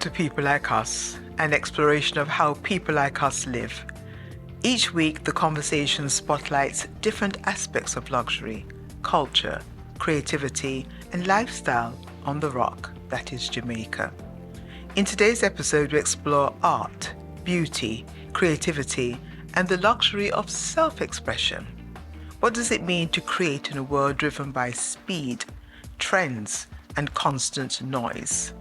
to People Like Us, an exploration of how people like us live. Each week, the conversation spotlights different aspects of luxury, culture, creativity, and lifestyle on the rock that is Jamaica. In today's episode, we explore art, beauty, creativity, and the luxury of self-expression. What does it mean to create in a world driven by speed, trends, and constant noise?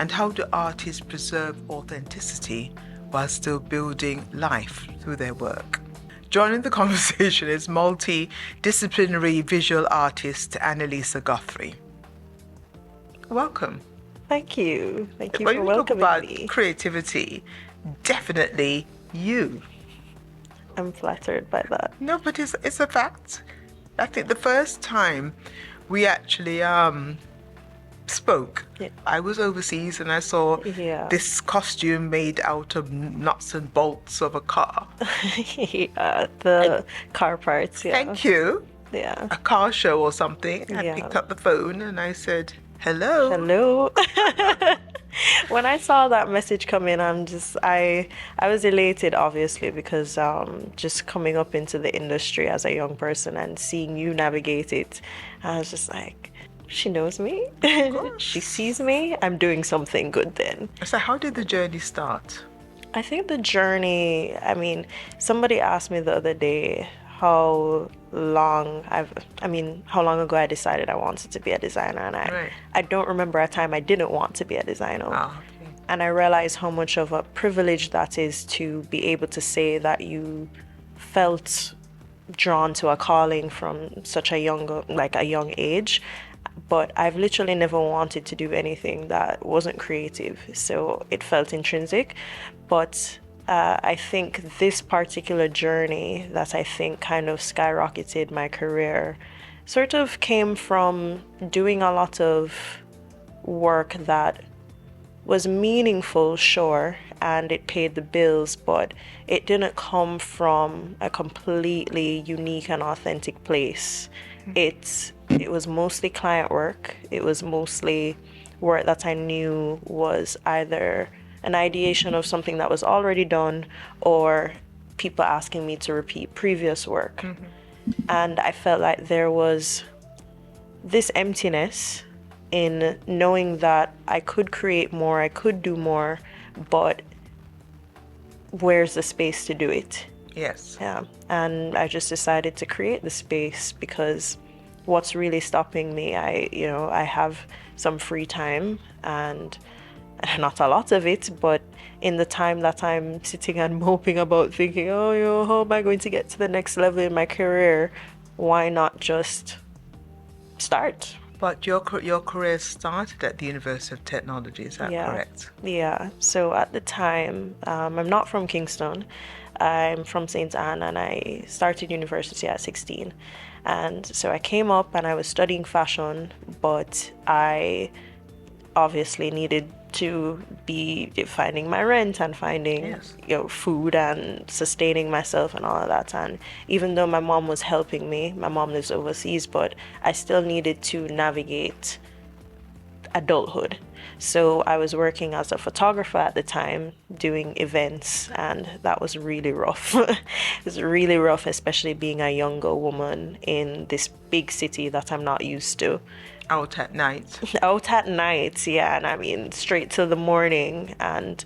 And how do artists preserve authenticity while still building life through their work? Joining the conversation is multidisciplinary visual artist Annalisa Guthrie. Welcome. Thank you. Thank you when for we talk welcoming about me. creativity, definitely you. I'm flattered by that. No, but it's a fact. I think the first time we actually spoke, Yeah. I was overseas and I saw Yeah. this costume made out of nuts and bolts of a car. Yeah, the car parts, yeah. Thank you. Yeah. A car show or something. I Yeah. picked up the phone and I said, hello. Hello. When I saw that message come in, I was elated, obviously, because just coming up into the industry as a young person and seeing you navigate it, I was just like, she knows me. She sees me. I'm doing something good then. So how did the journey start? I think the journey, somebody asked me the other day how long ago I decided I wanted to be a designer, and I don't remember a time I didn't want to be a designer. Oh, okay. And I realized how much of a privilege that is to be able to say that you felt drawn to a calling from such a young age. But I've literally never wanted to do anything that wasn't creative, so it felt intrinsic. But I think this particular journey that I think kind of skyrocketed my career sort of came from doing a lot of work that was meaningful, sure, and it paid the bills, but it didn't come from a completely unique and authentic place. It was mostly client work. It was mostly work that I knew was either an ideation of something that was already done or people asking me to repeat previous work. Mm-hmm. And I felt like there was this emptiness in knowing that I could create more, I could do more, but where's the space to do it? Yes. Yeah. And I just decided to create the space because what's really stopping me, I have some free time and not a lot of it, but in the time that I'm sitting and moping about thinking, how am I going to get to the next level in my career? Why not just start? But your career started at the University of Technology, is that correct? Yeah. So at the time, I'm not from Kingston. I'm from St. Anne, and I started university at 16. And so I came up and I was studying fashion, but I obviously needed to be finding my rent and finding food and sustaining myself and all of that. And even though my mom was helping me, my mom lives overseas, but I still needed to navigate adulthood. So I was working as a photographer at the time, doing events, and that was really rough. It was really rough, especially being a younger woman in this big city that I'm not used to. Out at night. Out at night, yeah, and straight to the morning. And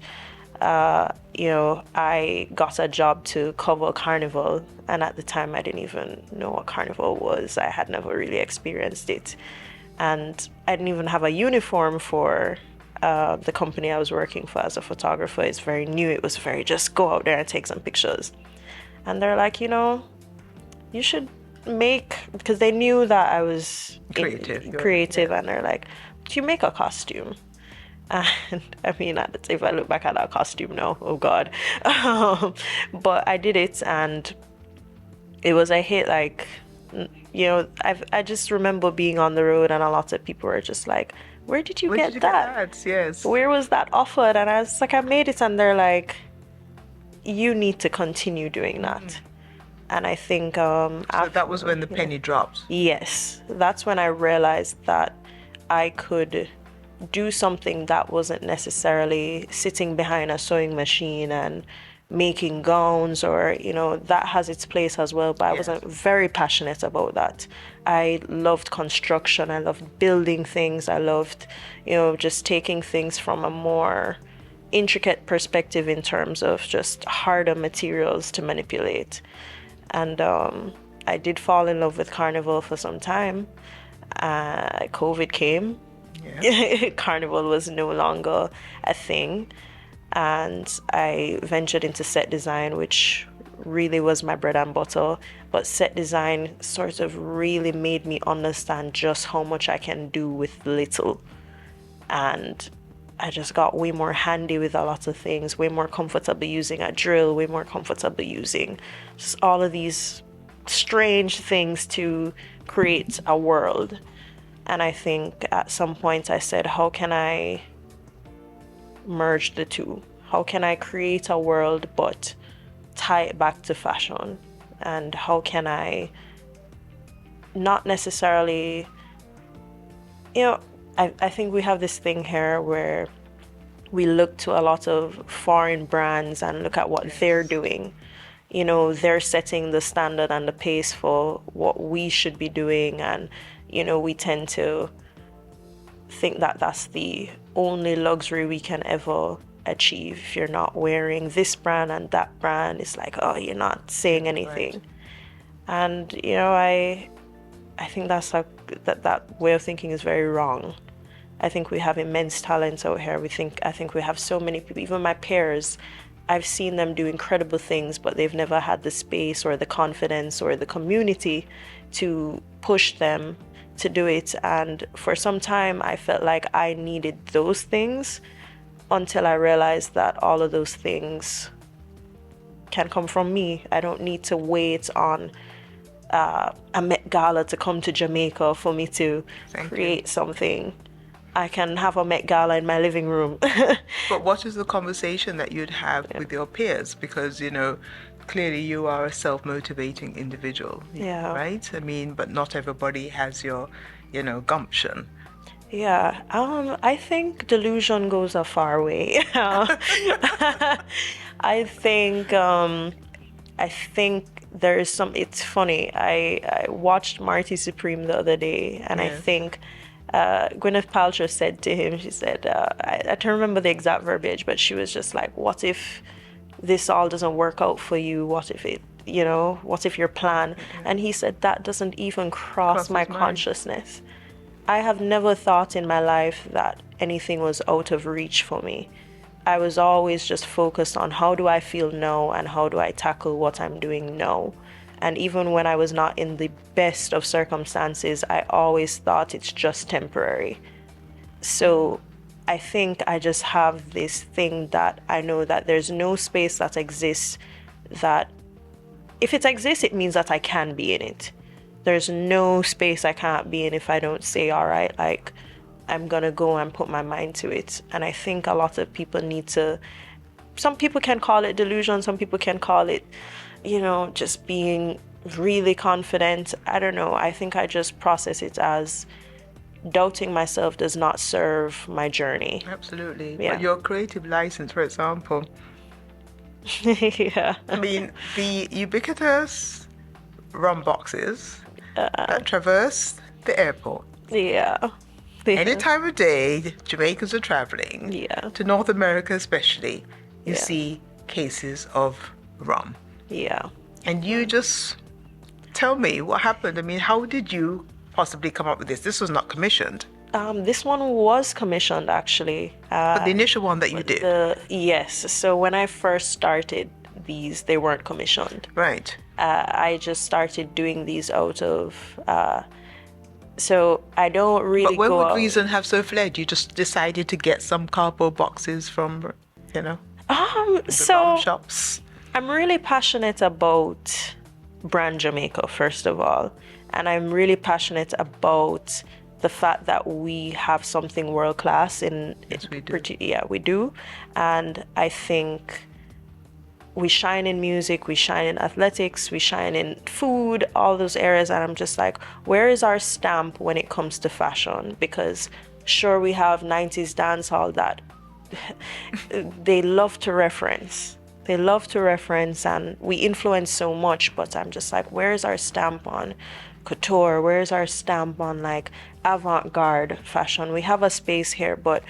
I got a job to cover Carnival, and at the time I didn't even know what Carnival was. I had never really experienced it. And I didn't even have a uniform for the company I was working for as a photographer. It's very new. It was very just go out there and take some pictures. And they're like, you should because they knew that I was creative, and they're like, do you make a costume? And if I look back at that costume now, oh God. But I did it, and it was a hit. I just remember being on the road and a lot of people were just like, where did you get that? Yes. Where was that offered? And I was like, I made it. And they're like, you need to continue doing that. Mm-hmm. And I think so that was when the penny dropped. Yes, that's when I realized that I could do something that wasn't necessarily sitting behind a sewing machine and making gowns, or that has its place as well, but I wasn't very passionate about that. I loved construction, I loved building things, I loved just taking things from a more intricate perspective in terms of just harder materials to manipulate. And I did fall in love with carnival for some time. COVID came. Carnival was no longer a thing, and I ventured into set design, which really was my bread and butter. But set design sort of really made me understand just how much I can do with little, and I just got way more handy with a lot of things, way more comfortable using a drill, way more comfortable using just all of these strange things to create a world. And I think at some point I said, how can I merge the two? How can I create a world but tie it back to fashion? And how can I not necessarily, I think we have this thing here where we look to a lot of foreign brands and look at what they're doing. They're setting the standard and the pace for what we should be doing. And, we tend to think that that's the only luxury we can ever achieve. If you're not wearing this brand and that brand, it's like, oh, you're not saying anything. Right. And, I think that's that way of thinking is very wrong. I think we have immense talent out here. I think we have so many people, even my peers, I've seen them do incredible things, but they've never had the space or the confidence or the community to push them to do it. And for some time, I felt like I needed those things, until I realized that all of those things can come from me. I don't need to wait on a Met Gala to come to Jamaica for me to create something. I can have a Met Gala in my living room. But what is the conversation that you'd have with your peers? Because, clearly you are a self-motivating individual, right? I mean, but not everybody has your, gumption. Yeah, I think delusion goes a far way. I think there is some. It's funny. I watched Marty Supreme the other day, and I think Gwyneth Paltrow said to him, she said, I don't remember the exact verbiage, but she was just like, "What if this all doesn't work out for you? What if it, what if your plan?" And he said, that doesn't even cross my consciousness. I have never thought in my life that anything was out of reach for me. I was always just focused on how do I feel now and how do I tackle what I'm doing now. And even when I was not in the best of circumstances, I always thought it's just temporary. So I think I just have this thing that I know that there's no space that exists that, if it exists, it means that I can be in it. There's no space I can't be in if I don't say, all right, like, I'm gonna go and put my mind to it. And I think a lot of people need to, some people can call it delusion, some people can call it, just being really confident. I don't know. I think I just process it as doubting myself does not serve my journey. Absolutely. Yeah. But your creative license, for example. Yeah. I mean, the ubiquitous rum boxes that traverse the airport. Yeah. Any time of day, Jamaicans are traveling. Yeah. To North America especially, you see cases of rum. Yeah. And you just tell me what happened. I mean, how did you possibly come up with this? This was not commissioned. This one was commissioned, actually. But the initial one that you did? Yes. So when I first started these, they weren't commissioned. Right. I just started doing these out of... so I don't really But where would reason have so fled? You just decided to get some cardboard boxes from, the rum shops? I'm really passionate about brand Jamaica, first of all. And I'm really passionate about the fact that we have something world class in yes, we do. We do. And I think we shine in music, we shine in athletics, we shine in food, all those areas. And I'm just like, where is our stamp when it comes to fashion? Because Sure, we have 90s dancehall that they love to reference. They love to reference, and we influence so much, but I'm just like, where's our stamp on couture? Where's our stamp on like avant-garde fashion? We have a space here, but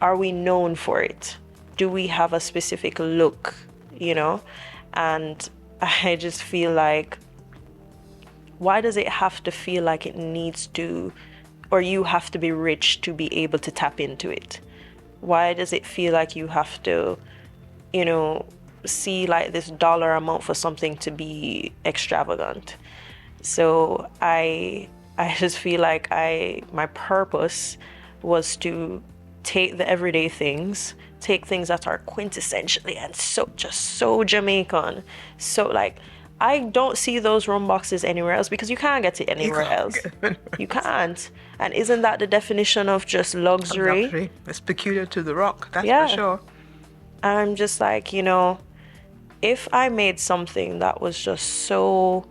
are we known for it? Do we have a specific look, you know? And I just feel like, why does it have to feel like it needs to, or you have to be rich to be able to tap into it? Why does it feel like you have to, you know, see like this dollar amount for something to be extravagant? So I just feel like my purpose was to take the everyday things, take things that are quintessentially and so Jamaican. So like, I don't see those rum boxes anywhere else because you can't get it anywhere else. You can't. And isn't that the definition of just luxury? Luxury. It's peculiar to the rock, that's Yeah. for sure. I'm just like, you know, if I made something that was just so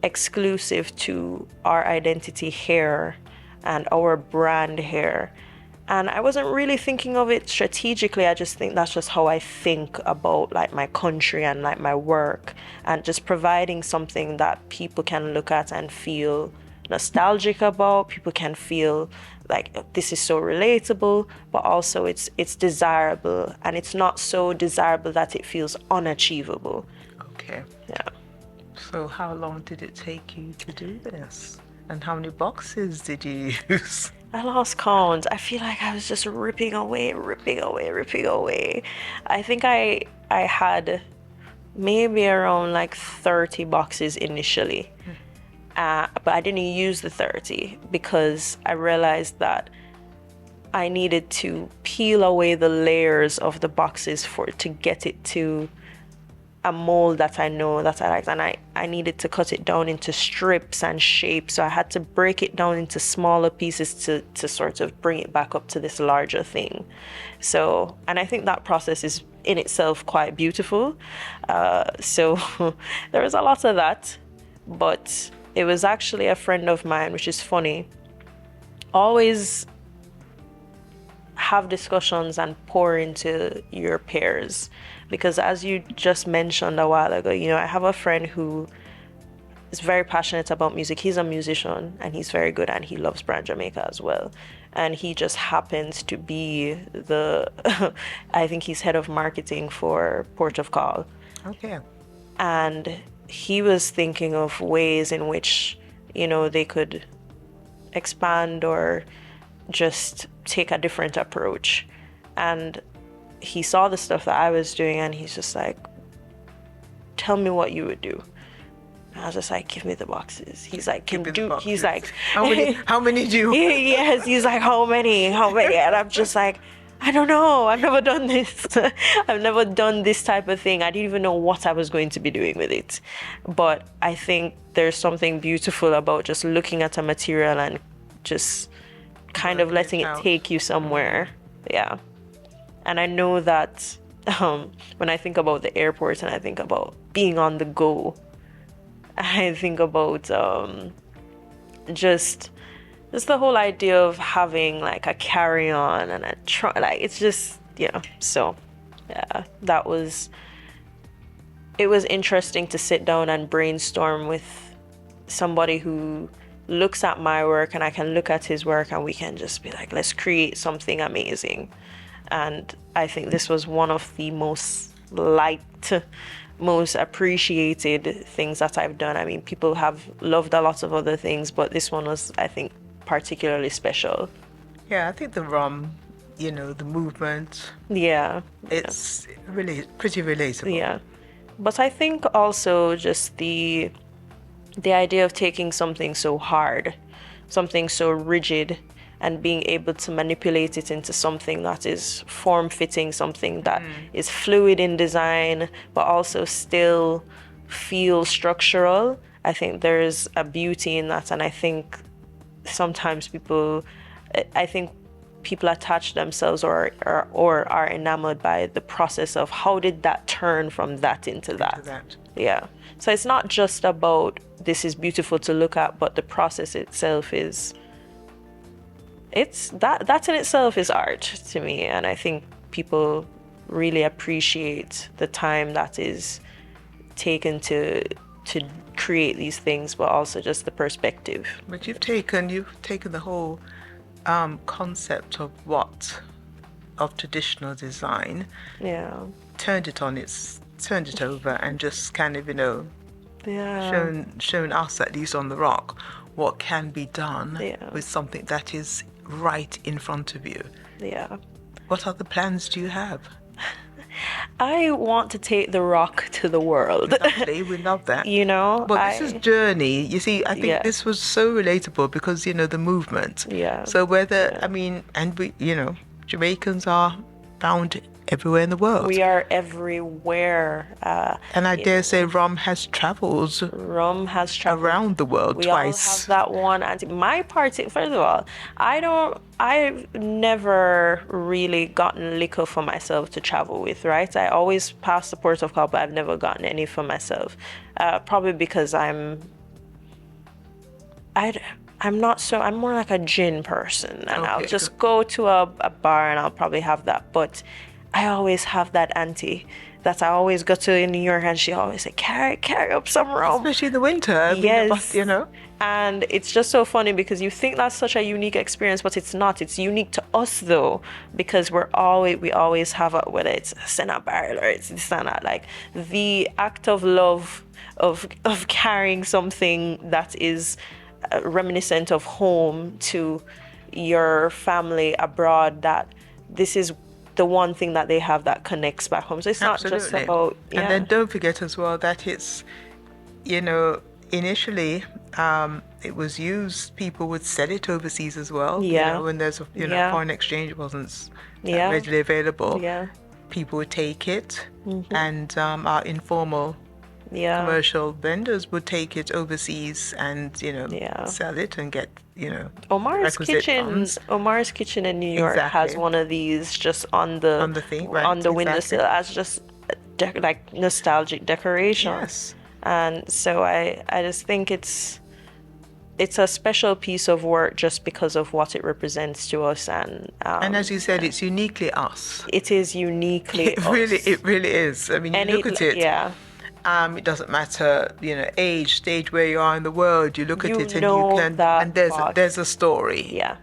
exclusive to our identity here and our brand here, and I wasn't really thinking of it strategically. I just think that's just how I think about like my country and like my work, and just providing something that people can look at and feel nostalgic about. People can feel like this is so relatable, but also it's desirable, and it's not so desirable that it feels unachievable. Okay. Yeah. So how long did it take you to do this? And how many boxes did you use? I lost count. I feel like I was just ripping away. I think I had maybe around like 30 boxes initially. But I didn't use the 30 because I realized that I needed to peel away the layers of the boxes to get it to a mold that I know that I liked, and I needed to cut it down into strips and shapes. So I had to break it down into smaller pieces to sort of bring it back up to this larger thing. So, and I think that process is in itself quite beautiful. So there was a lot of that, but it was actually a friend of mine, which is funny. Always have discussions and pour into your peers, because as you just mentioned a while ago, you know, I have a friend who is very passionate about music. He's a musician and he's very good, and he loves Brand Jamaica as well. And he just happens to be the I think he's head of marketing for Port of Call. Okay. And he was thinking of ways in which, you know, they could expand or just take a different approach. And he saw the stuff that I was doing, and he's just like, tell me what you would do. And I was just like, give me the boxes. He's like, he's like, how many do you? Yes, he's like, how many? And I'm just like, I don't know. I've never done this. I've never done this type of thing. I didn't even know what I was going to be doing with it. But I think there's something beautiful about just looking at a material and just kind of letting it take you somewhere. Yeah. And I know that when I think about the airport and I think about being on the go, I think about just the whole idea of having like a carry-on and a trunk. Like, it's just, you know. So yeah, it was interesting to sit down and brainstorm with somebody who looks at my work and I can look at his work, and we can just be like, let's create something amazing. And I think this was one of the most liked, most appreciated things that I've done. I mean, people have loved a lot of other things, but this one was, I think, particularly special. Yeah, I think the rum, you know, the movement. Yeah. It's really pretty relatable. Yeah. But I think also just the idea of taking something so hard, something so rigid, and being able to manipulate it into something that is form-fitting, something that is fluid in design, but also still feel structural. I think there's a beauty in that, and I think sometimes people attach themselves or are enamored by the process of how did that turn from that into that. Yeah. So it's not just about this is beautiful to look at, but the process itself is it's that in itself is art to me, and I think people really appreciate the time that is taken to create these things, but also just the perspective. But you've taken the whole concept of traditional design, Yeah. turned it over, and just kind of, Yeah. shown us, at least on the Rock, what can be done Yeah. with something that is right in front of you. Yeah. What other plans do you have? I want to take the Rock to the world. Lovely, we love that. Well, this is journey. You see, I think this was so relatable because, the movement. Yeah. So whether, and we, Jamaicans are found everywhere in the world. We are everywhere. And I dare say rum has traveled around the world twice. We all have that one. And my party, first of all, I've never really gotten liquor for myself to travel with, right? I always pass the port of call, but I've never gotten any for myself. Probably because I'm more like a gin person, and I'll just go to a bar and I'll probably have that. But I always have that auntie that I always go to in New York, and she always say, carry up some rum. Especially in the winter. Yes. And it's just so funny because you think that's such a unique experience, but it's not. It's unique to us though, because we always have whether it's a Senna barrel or it's this and that, like the act of love of carrying something that is reminiscent of home to your family abroad, that this is the one thing that they have that connects back home. So it's not just about... Yeah. And then don't forget as well that it's, initially it was used, people would sell it overseas as well. When there's foreign exchange wasn't readily available. People would take it, and our informal commercial vendors would take it overseas and sell it and get Omar's Kitchen in New York has one of these just on the thing, on the windowsill as just like nostalgic decoration. Yes. And so I just think it's a special piece of work just because of what it represents to us, and as you said, it's uniquely us. It is uniquely us. It really is. I mean, you look at it. Yeah. It doesn't matter, age, stage where you are in the world. You look at it and you can, and there's a story. Yeah.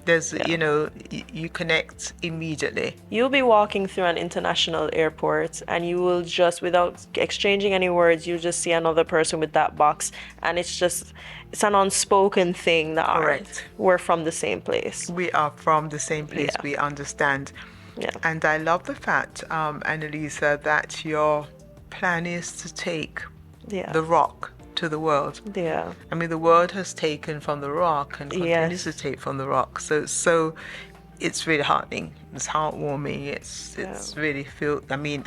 There's, you connect immediately. You'll be walking through an international airport and you will just, without exchanging any words, you just see another person with that box, and it's an unspoken thing that we're from the same place. We are from the same place. Yeah. We understand. Yeah. And I love the fact, Annalisa, that your plan is to take the Rock to the world. Yeah. I mean, the world has taken from the Rock and continues to take from the Rock. So it's really heartening. It's heartwarming. It's really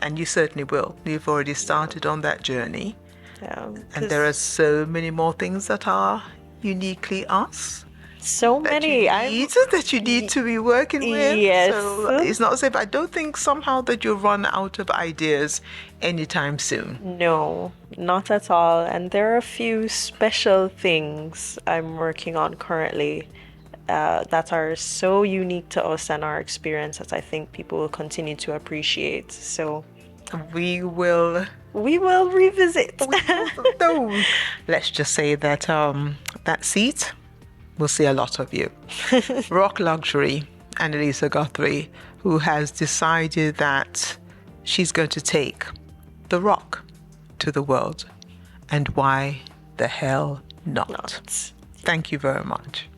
and you certainly will. You've already started on that journey. Yeah. And there are so many more things that are uniquely us. So many that you need to be working with. Yes. So it's not as if I don't think somehow that you'll run out of ideas anytime soon. No, not at all. And there are a few special things I'm working on currently that are so unique to us and our experience that I think people will continue to appreciate. So we will revisit. No. Let's just say that that seat, we'll see a lot of you. Rock Luxury, Annalisa Guthrie, who has decided that she's going to take the Rock to the world. And why the hell not? Thank you very much.